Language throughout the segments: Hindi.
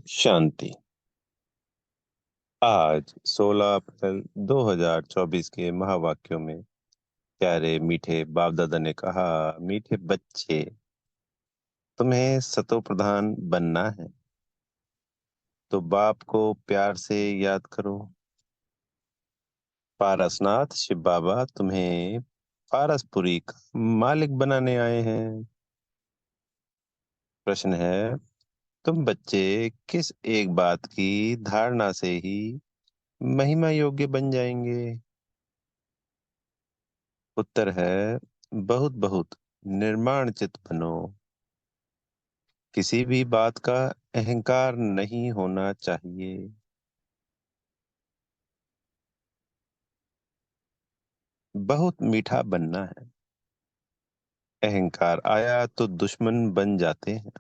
शांति। आज 16 अप्रैल 2024 के महावाक्यों में प्यारे मीठे बाप दादा ने कहा, मीठे बच्चे, तुम्हें सतो प्रधान बनना है तो बाप को प्यार से याद करो। पारसनाथ शिव बाबा तुम्हें पारसपुरी का मालिक बनाने आए हैं। प्रश्न है, तुम बच्चे किस एक बात की धारणा से ही महिमा योग्य बन जाएंगे? उत्तर है, बहुत बहुत निर्माण चित बनो। किसी भी बात का अहंकार नहीं होना चाहिए। बहुत मीठा बनना है। अहंकार आया तो दुश्मन बन जाते हैं।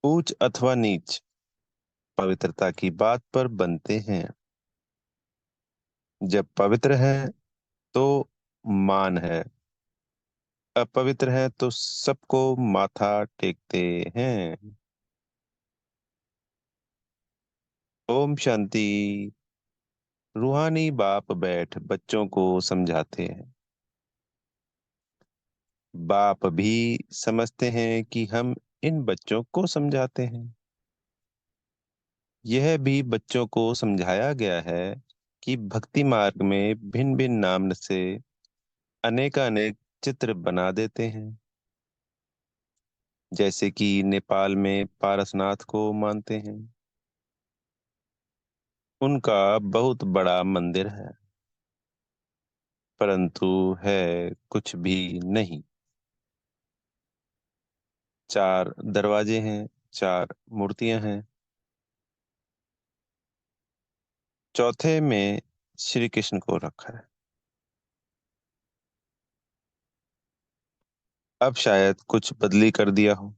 ऊंच अथवा नीच पवित्रता की बात पर बनते हैं। जब पवित्र है तो मान है, अपवित्र है तो सबको माथा टेकते हैं। ओम शांति। रूहानी बाप बैठ बच्चों को समझाते हैं। बाप भी समझते हैं कि हम इन बच्चों को समझाते हैं। यह भी बच्चों को समझाया गया है कि भक्ति मार्ग में भिन्न भिन्न नाम से अनेकानेक चित्र बना देते हैं। जैसे कि नेपाल में पारसनाथ को मानते हैं। उनका बहुत बड़ा मंदिर है, परंतु है कुछ भी नहीं। चार दरवाजे हैं, चार मूर्तियां हैं। चौथे में श्री कृष्ण को रखा है। अब शायद कुछ बदली कर दिया हो।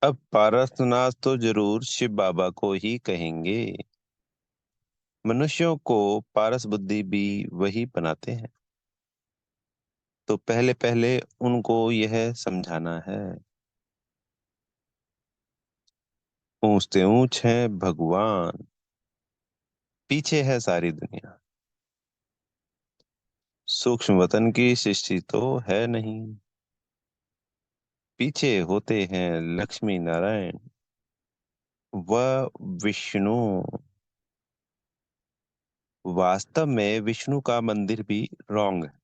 अब पारसनाथ तो जरूर शिव बाबा को ही कहेंगे। मनुष्यों को पारस बुद्धि भी वही बनाते हैं। तो पहले पहले उनको यह समझाना है। ऊंचते ऊंच है भगवान, पीछे है सारी दुनिया। सूक्ष्म वतन की सृष्टि तो है नहीं, पीछे होते हैं लक्ष्मी नारायण व विष्णु। वास्तव में विष्णु का मंदिर भी रॉन्ग है।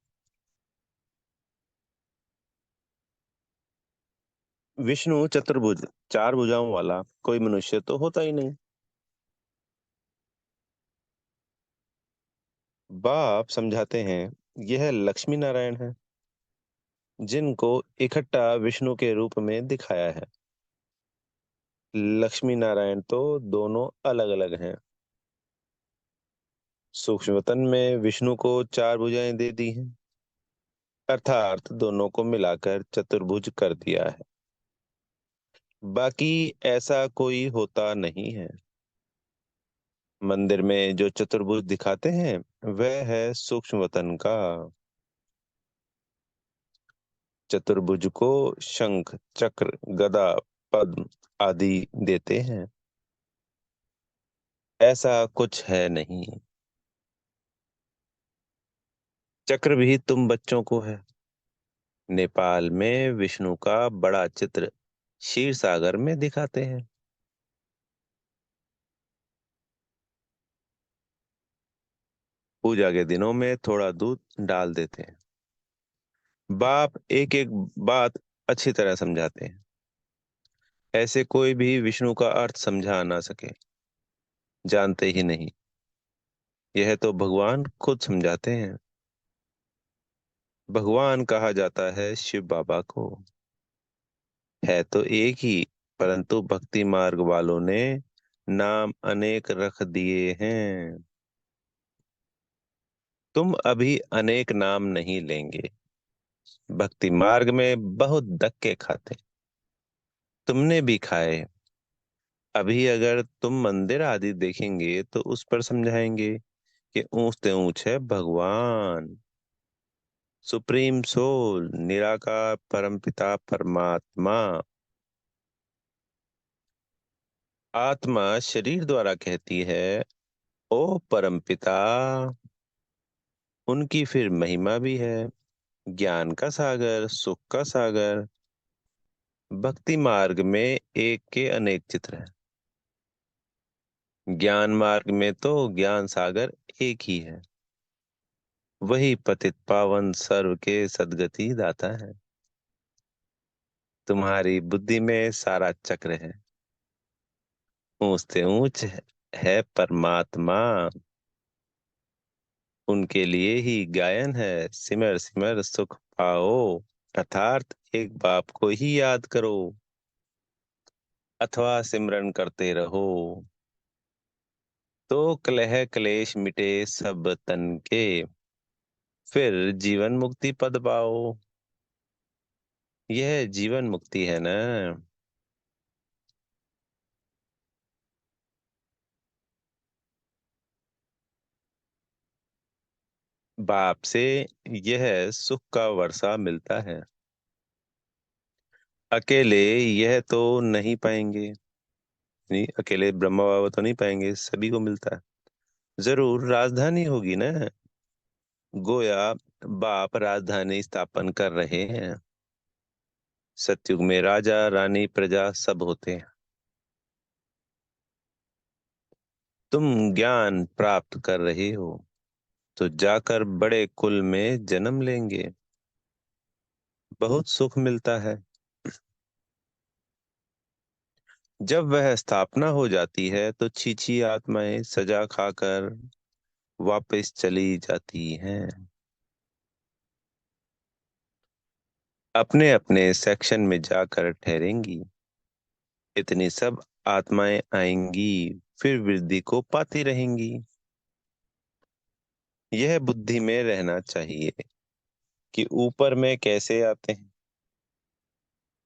विष्णु चतुर्भुज, चार भुजाओं वाला कोई मनुष्य तो होता ही नहीं। बाप समझाते हैं, यह लक्ष्मी नारायण है जिनको इकट्ठा विष्णु के रूप में दिखाया है। लक्ष्मी नारायण तो दोनों अलग अलग हैं। सूक्ष्म वतन में विष्णु को चार भुजाएं दे दी हैं, अर्थात दोनों को मिलाकर चतुर्भुज कर दिया है। बाकी ऐसा कोई होता नहीं है। मंदिर में जो चतुर्भुज दिखाते हैं वह है सूक्ष्म वतन का। चतुर्भुज को शंख चक्र गदा पद्म आदि देते हैं। ऐसा कुछ है नहीं। चक्र भी तुम बच्चों को है। नेपाल में विष्णु का बड़ा चित्र क्षीर सागर में दिखाते हैं। पूजा के दिनों में थोड़ा दूध डाल देते हैं। बाप एक एक बात अच्छी तरह समझाते हैं। ऐसे कोई भी विष्णु का अर्थ समझा ना सके, जानते ही नहीं। यह तो भगवान खुद समझाते हैं। भगवान कहा जाता है शिव बाबा को। है तो एक ही, परंतु भक्ति मार्ग वालों ने नाम अनेक रख दिए हैं। तुम अभी अनेक नाम नहीं लेंगे। भक्ति मार्ग में बहुत धक्के खाते, तुमने भी खाए। अभी अगर तुम मंदिर आदि देखेंगे तो उस पर समझाएंगे कि ऊंचते ऊंच है भगवान, सुप्रीम सोल, निराकार परमपिता परमात्मा। आत्मा शरीर द्वारा कहती है, ओ परमपिता। उनकी फिर महिमा भी है, ज्ञान का सागर, सुख का सागर। भक्ति मार्ग में एक के अनेक चित्र हैं। ज्ञान मार्ग में तो ज्ञान सागर एक ही है। वही पतित पावन सर्व के सद्गति दाता है। तुम्हारी बुद्धि में सारा चक्र है, ऊंच से ऊंच है परमात्मा। उनके लिए ही गायन है, सिमर सिमर सुख पाओ। अर्थात एक बाप को ही याद करो अथवा सिमरन करते रहो, तो कलह क्लेश मिटे सब तन के। फिर जीवन मुक्ति पद पाओ। यह जीवन मुक्ति है ना। बाप से यह सुख का वर्षा मिलता है। अकेले यह तो नहीं पाएंगे, नहीं अकेले ब्रह्मा बाबा तो नहीं पाएंगे, सभी को मिलता है। जरूर राजधानी होगी ना। गोया बाप राजधानी स्थापन कर रहे हैं। सतयुग में राजा रानी प्रजा सब होते हैं। तुम ज्ञान प्राप्त कर रहे हो तो जाकर बड़े कुल में जन्म लेंगे। बहुत सुख मिलता है। जब वह स्थापना हो जाती है तो छीछी आत्माएं सजा खाकर वापस चली जाती हैं। अपने अपने सेक्शन में जाकर ठहरेंगी। इतनी सब आत्माएं आएंगी, फिर वृद्धि को पाती रहेंगी। यह बुद्धि में रहना चाहिए कि ऊपर में कैसे आते हैं।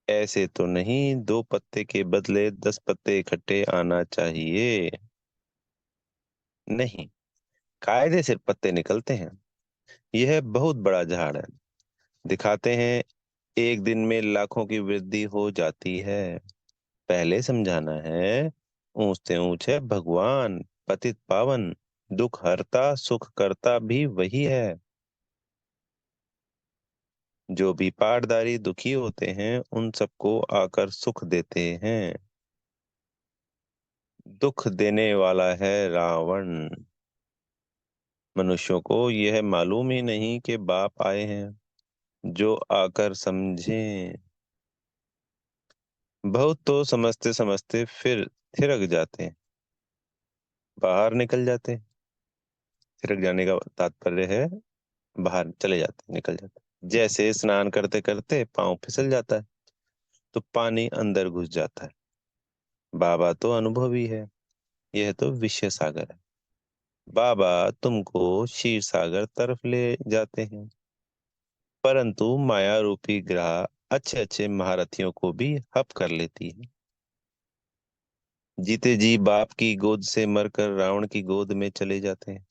ऐसे तो नहीं 2 पत्ते के बदले 10 पत्ते इकट्ठे आना चाहिए। नहीं, कायदे से पत्ते निकलते हैं। यह बहुत बड़ा झाड़ है। दिखाते हैं एक दिन में लाखों की वृद्धि हो जाती है। पहले समझाना है, ऊंच से ऊंच है भगवान, पतित पावन, दुख हरता सुख करता भी वही है। जो भी पाटदारी दुखी होते हैं उन सबको आकर सुख देते हैं। दुख देने वाला है रावण। मनुष्यों को यह मालूम ही नहीं कि बाप आए हैं। जो आकर समझें। बहुत तो समझते समझते फिर थिरक जाते हैं, बाहर निकल जाते हैं। थिरक जाने का तात्पर्य है बाहर चले जाते हैं, निकल जाते हैं। जैसे स्नान करते करते पाँव फिसल जाता है तो पानी अंदर घुस जाता है। बाबा तो अनुभवी है, यह तो विषय सागर है। बाबा तुमको क्षीर सागर तरफ ले जाते हैं, परंतु माया रूपी ग्रह अच्छे अच्छे महारथियों को भी हप कर लेती है। जीते जी बाप की गोद से मरकर रावण की गोद में चले जाते हैं,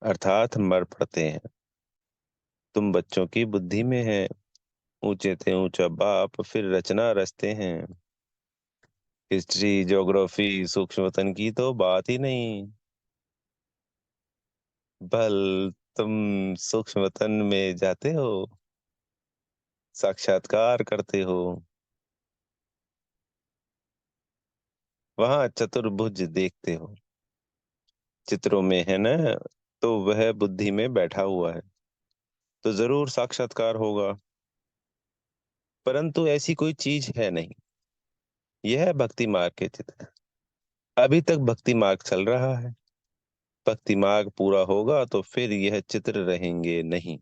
अर्थात मर पड़ते हैं। तुम बच्चों की बुद्धि में है, ऊंचे से ऊंचा बाप फिर रचना रचते हैं। हिस्ट्री ज्योग्राफी सूक्ष्मतन की तो बात ही नहीं। बल तुम सूक्ष्मतन में जाते हो, साक्षात्कार करते हो। वहां चतुर्भुज देखते हो, चित्रों में है ना। तो वह बुद्धि में बैठा हुआ है, तो जरूर साक्षात्कार होगा। परंतु ऐसी कोई चीज है नहीं। यह भक्ति मार्ग के चित्र है। अभी तक भक्ति मार्ग चल रहा है। भक्ति मार्ग पूरा होगा तो फिर यह चित्र रहेंगे नहीं।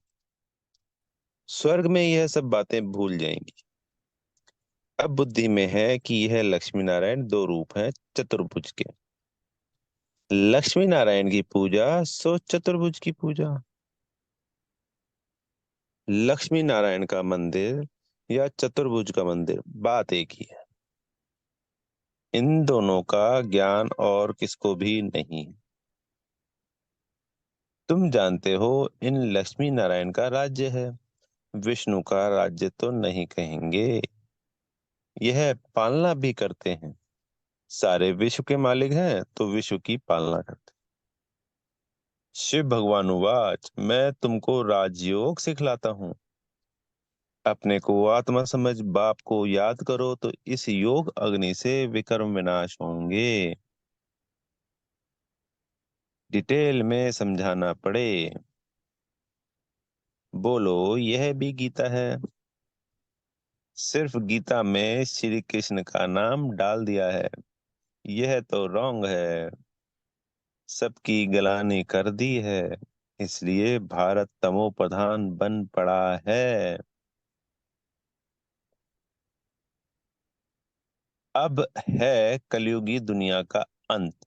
स्वर्ग में यह सब बातें भूल जाएंगी। अब बुद्धि में है कि यह लक्ष्मी नारायण 2 रूप हैं चतुर्भुज के। लक्ष्मी नारायण की पूजा सो चतुर्भुज की पूजा। लक्ष्मी नारायण का मंदिर या चतुर्भुज का मंदिर, बात एक ही है। इन दोनों का ज्ञान और किसको भी नहीं। तुम जानते हो इन लक्ष्मी नारायण का राज्य है, विष्णु का राज्य तो नहीं कहेंगे। यह पालना भी करते हैं, सारे विश्व के मालिक हैं तो विश्व की पालना करते। शिव भगवान उवाच, मैं तुमको राजयोग सिखलाता हूँ। अपने को आत्मा समझ, बाप को याद करो तो इस योग अग्नि से विकर्म विनाश होंगे। डिटेल में समझाना पड़े। बोलो, यह भी गीता है? सिर्फ गीता में श्री कृष्ण का नाम डाल दिया है। यह तो रॉन्ग है। सबकी गलानी कर दी है। इसलिए भारत तमो प्रधान बन पड़ा है। अब है कलयुगी दुनिया का अंत।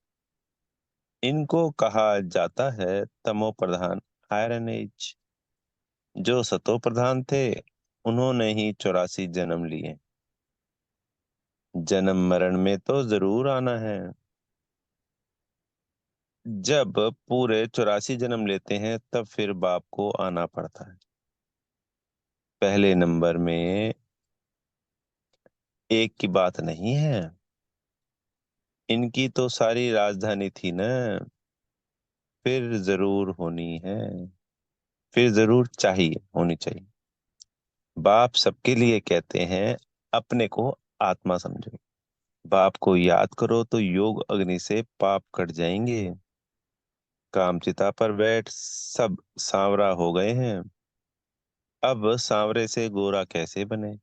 इनको कहा जाता है तमो प्रधान, आयरन एज। जो सतो प्रधान थे उन्होंने ही 84 जन्म लिए। जन्म मरण में तो जरूर आना है। जब पूरे 84 जन्म लेते हैं तब फिर बाप को आना पड़ता है। पहले नंबर में एक की बात नहीं है। इनकी तो सारी राजधानी थी ना। फिर जरूर होनी है। फिर जरूर चाहिए, होनी चाहिए। बाप सबके लिए कहते हैं अपने को आत्मा समझो। बाप को याद करो तो योग अग्नि से पाप कट जाएंगे। कामचिता पर बैठ सब सांवरा हो गए हैं। अब सांवरे से गोरा कैसे बने,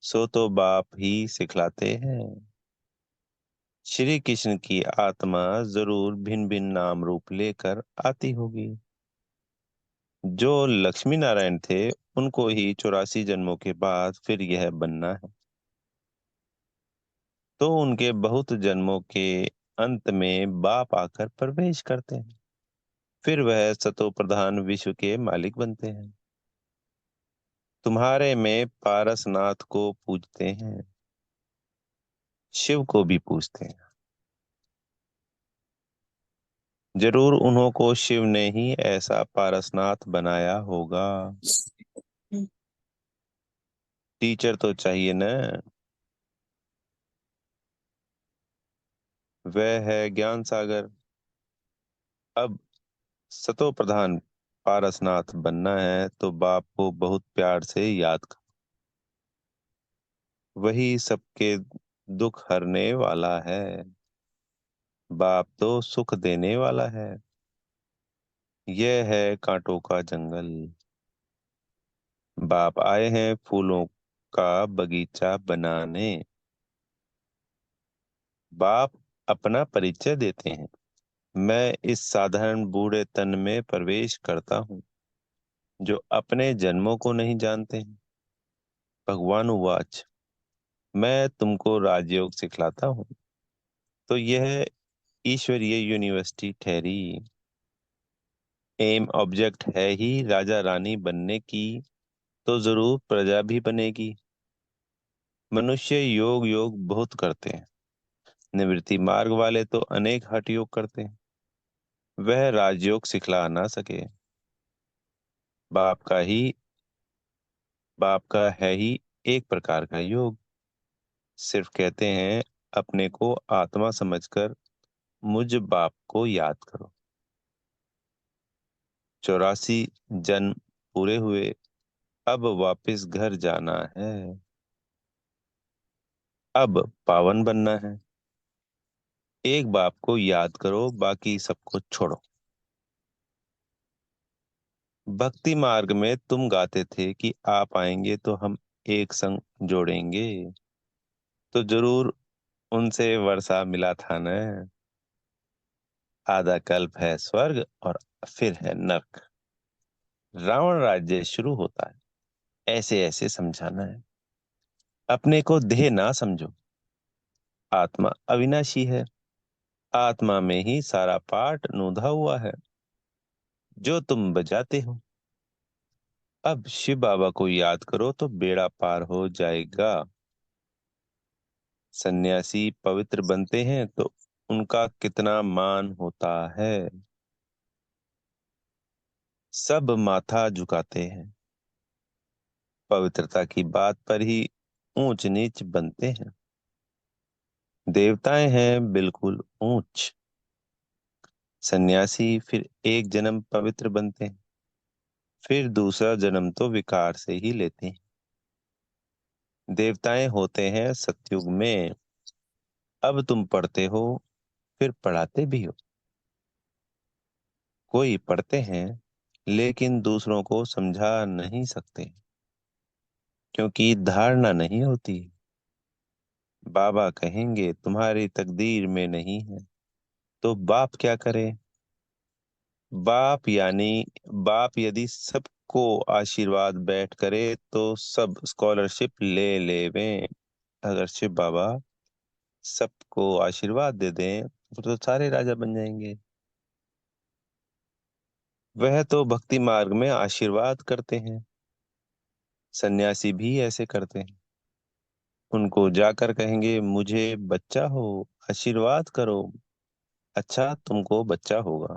सो तो बाप ही सिखलाते हैं। श्री कृष्ण की आत्मा जरूर भिन्न भिन्न नाम रूप लेकर आती होगी। जो लक्ष्मी नारायण थे उनको ही 84 जन्मों के बाद फिर यह बनना है। तो उनके बहुत जन्मों के अंत में बाप आकर प्रवेश करते हैं। फिर वह सतो प्रधान विश्व के मालिक बनते हैं। तुम्हारे में पारसनाथ को पूजते हैं, शिव को भी पूजते हैं। जरूर उन्हों को शिव ने ही ऐसा पारसनाथ बनाया होगा। टीचर तो चाहिए ना। वह है ज्ञान सागर। अब सतो प्रधान पारसनाथ बनना है तो बाप को बहुत प्यार से याद कर। वही सबके दुख हरने वाला है। बाप तो सुख देने वाला है। यह है कांटों का जंगल। बाप आए हैं फूलों का बगीचा बनाने। बाप अपना परिचय देते हैं। मैं इस साधारण बूढ़े तन में प्रवेश करता हूँ जो अपने जन्मों को नहीं जानते हैं। भगवान उवाच, मैं तुमको राजयोग सिखलाता हूँ। तो यह ईश्वरीय यूनिवर्सिटी ठहरी। एम ऑब्जेक्ट है ही राजा रानी बनने की, तो जरूर प्रजा भी बनेगी। मनुष्य योग योग बहुत करते हैं। निवृत्ति मार्ग वाले तो अनेक हठ योग करते हैं। वह राजयोग सिखला ना सके। बाप का ही बाप का है ही एक प्रकार का योग। सिर्फ कहते हैं अपने को आत्मा समझकर मुझ बाप को याद करो। 84 जन्म पूरे हुए। अब वापस घर जाना है। अब पावन बनना है। एक बाप को याद करो, बाकी सबको छोड़ो। भक्ति मार्ग में तुम गाते थे कि आप आएंगे तो हम एक संग जोड़ेंगे। तो जरूर उनसे वर्षा मिला था न। आधा कल्प है स्वर्ग और फिर है नर्क। रावण राज्य शुरू होता है। ऐसे ऐसे समझाना है। अपने को देह ना समझो। आत्मा अविनाशी है। आत्मा में ही सारा पाठ नोंधा हुआ है जो तुम बजाते हो। अब शिव बाबा को याद करो तो बेड़ा पार हो जाएगा। सन्यासी पवित्र बनते हैं तो उनका कितना मान होता है। सब माथा झुकाते हैं। पवित्रता की बात पर ही ऊंच नीच बनते हैं। देवताएं हैं बिल्कुल ऊंच। सन्यासी फिर एक जन्म पवित्र बनते हैं, फिर दूसरा जन्म तो विकार से ही लेते हैं। देवताएं होते हैं सतयुग में। अब तुम पढ़ते हो, फिर पढ़ाते भी हो। कोई पढ़ते हैं लेकिन दूसरों को समझा नहीं सकते, क्योंकि धारणा नहीं होती। बाबा कहेंगे तुम्हारी तकदीर में नहीं है, तो बाप क्या करे? बाप यानी बाप यदि सबको आशीर्वाद बैठ करे तो सब स्कॉलरशिप ले लेवें। अगर शिव बाबा सबको आशीर्वाद दे दें तो सारे राजा बन जाएंगे। वह तो भक्ति मार्ग में आशीर्वाद करते हैं। सन्यासी भी ऐसे करते हैं। उनको जाकर कहेंगे मुझे बच्चा हो, आशीर्वाद करो। अच्छा तुमको बच्चा होगा।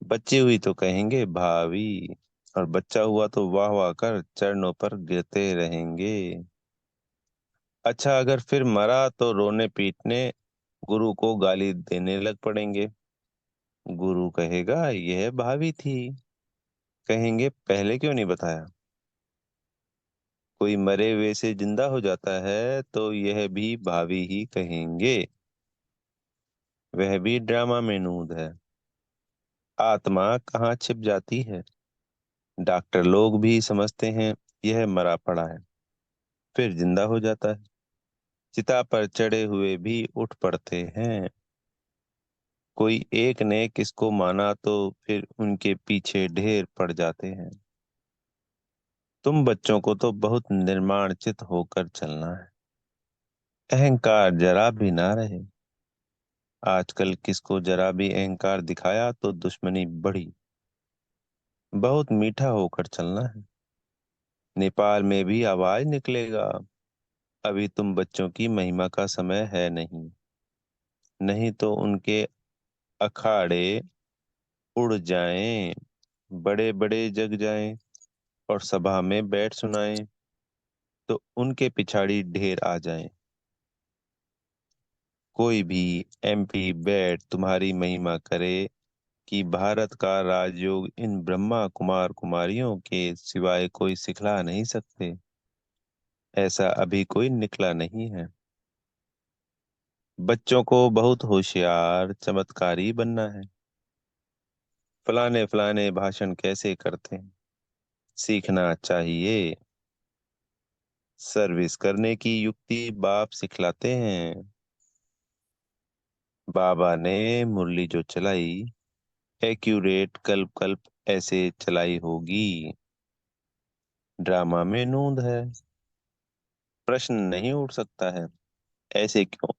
बच्ची हुई तो कहेंगे भावी, और बच्चा हुआ तो वाह वाह कर चरणों पर गिरते रहेंगे। अच्छा अगर फिर मरा तो रोने पीटने, गुरु को गाली देने लग पड़ेंगे। गुरु कहेगा यह भावी थी। कहेंगे पहले क्यों नहीं बताया? कोई मरे हुए से जिंदा हो जाता है तो यह भी भावी ही कहेंगे। वह भी ड्रामा में नूद है। आत्मा कहाँ छिप जाती है? डॉक्टर लोग भी समझते हैं यह मरा पड़ा है, फिर जिंदा हो जाता है। चिता पर चढ़े हुए भी उठ पड़ते हैं। कोई एक ने किसको माना तो फिर उनके पीछे ढेर पड़ जाते हैं। तुम बच्चों को तो बहुत निर्माणचित होकर चलना है। अहंकार जरा भी ना रहे। आजकल किसको जरा भी अहंकार दिखाया तो दुश्मनी बढ़ी। बहुत मीठा होकर चलना है। नेपाल में भी आवाज निकलेगा। अभी तुम बच्चों की महिमा का समय है नहीं। नहीं तो उनके अखाड़े उड़ जाएं, बड़े बड़े जग जाएं, और सभा में बैठ सुनाएं तो उनके पिछाड़ी ढेर आ जाएं। कोई भी एमपी बैठ तुम्हारी महिमा करे कि भारत का राजयोग इन ब्रह्मा कुमार कुमारियों के सिवाय कोई सिखला नहीं सकते। ऐसा अभी कोई निकला नहीं है। बच्चों को बहुत होशियार चमत्कारी बनना है। फलाने फलाने भाषण कैसे करते हैं सीखना चाहिए। सर्विस करने की युक्ति बाप सिखलाते हैं। बाबा ने मुरली जो चलाई, एक्यूरेट कल्प कल्प ऐसे चलाई होगी। ड्रामा में नूंद है। प्रश्न नहीं उठ सकता है, ऐसे क्यों?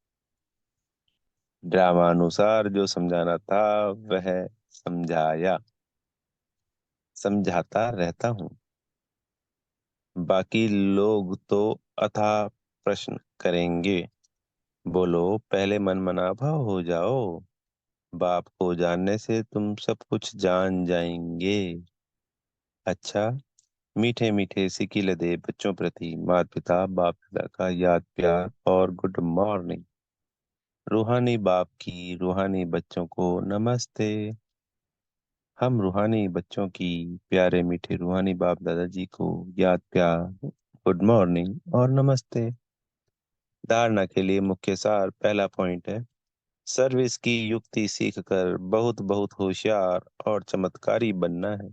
ड्रामा अनुसार जो समझाना था वह समझाया। समझाता रहता हूँ। बाकी लोग तो अथाह प्रश्न करेंगे। बोलो पहले मनमनाभव हो जाओ। बाप को जानने से तुम सब कुछ जान जाएंगे। अच्छा, मीठे मीठे सिकील दे बच्चों प्रति माता पिता बाप दादा का याद प्यार और गुड मॉर्निंग। रूहानी बाप की रूहानी बच्चों को नमस्ते। हम रूहानी बच्चों की प्यारे मीठे रूहानी बाप दादाजी को याद प्यार, गुड मॉर्निंग और नमस्ते। धारणा के लिए मुख्य सार पहला पॉइंट है, सर्विस की युक्ति सीखकर बहुत बहुत होशियार और चमत्कारी बनना है।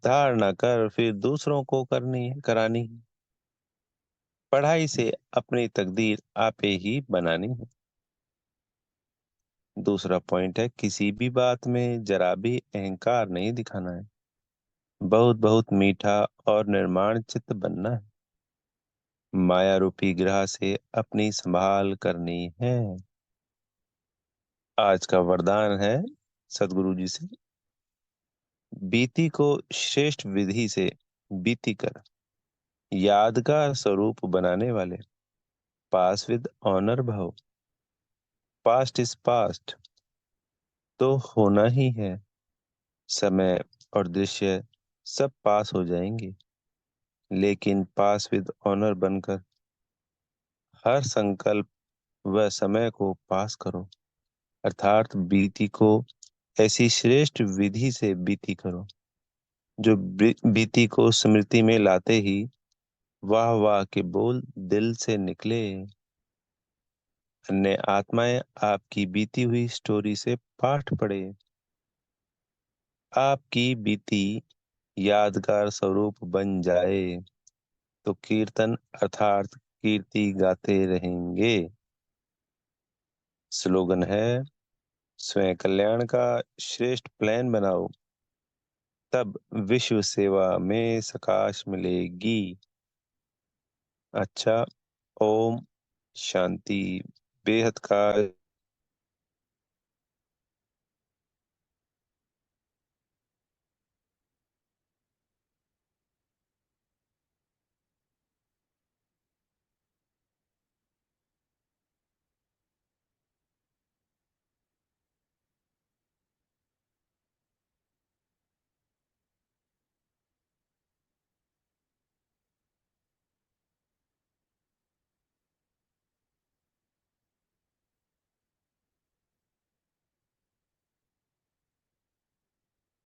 धारणा कर फिर दूसरों को करनी है, करानी है। पढ़ाई से अपनी तकदीर आपे ही बनानी है। दूसरा पॉइंट है, किसी भी बात में जरा भी अहंकार नहीं दिखाना है। बहुत बहुत मीठा और निर्माण चित्त बनना है। माया रूपी ग्रह से अपनी संभाल करनी है। आज का वरदान है सदगुरु जी से, बीती को श्रेष्ठ विधि से बीती कर यादगार स्वरूप बनाने वाले पास विद ऑनर भव। पास्ट इज पास्ट तो होना ही है। समय और दृश्य सब पास हो जाएंगे, लेकिन पास विद ऑनर बनकर हर संकल्प व समय को पास करो, अर्थात बीती को ऐसी श्रेष्ठ विधि से बीती करो जो बीती को स्मृति में लाते ही वाह वाह के बोल दिल से निकले। अन्य आत्माएं आपकी बीती हुई स्टोरी से पाठ पढ़े, आपकी बीती यादगार स्वरूप बन जाए तो कीर्तन अर्थात कीर्ति गाते रहेंगे। स्लोगन है, स्वयं कल्याण का श्रेष्ठ प्लान बनाओ, तब विश्व सेवा में सकाश मिलेगी। अच्छा, ओम शांति। बेहद का